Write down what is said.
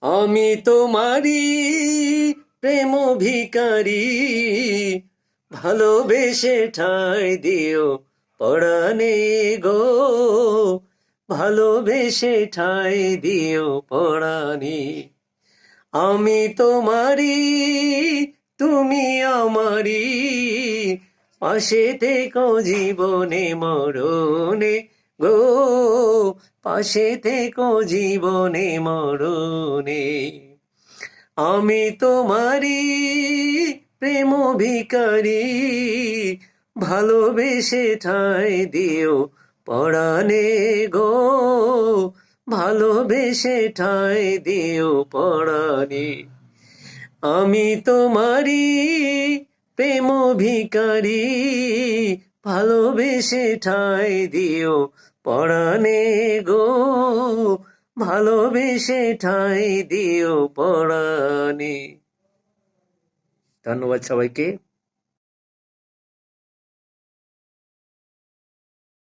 আমি তোমারি প্রেম ভিখারি, ভালোবেসে ঠাঁই দিও পরাণে গো, ভালোবেসে ঠাঁই দিও পরাণে। আমি তোমারি, তুমি আমারি, পাশে থেকো জীবনে মরণে গো, পাশে থেকো জীবনে মরণে। আমি তোমারি প্রেম ভিখারি, ভালোবেসে ঠাঁই দিও পরাণে গো, ভালোবেসে ঠাঁই দিও পরাণে। আমি তোমারি প্রেম ভিখারি, ভালোবেসে ঠাঁই দিও পরাণে গো, ভালোবেসে ঠাঁই দিও পরাণে। ধন্যবাদ সবাইকে।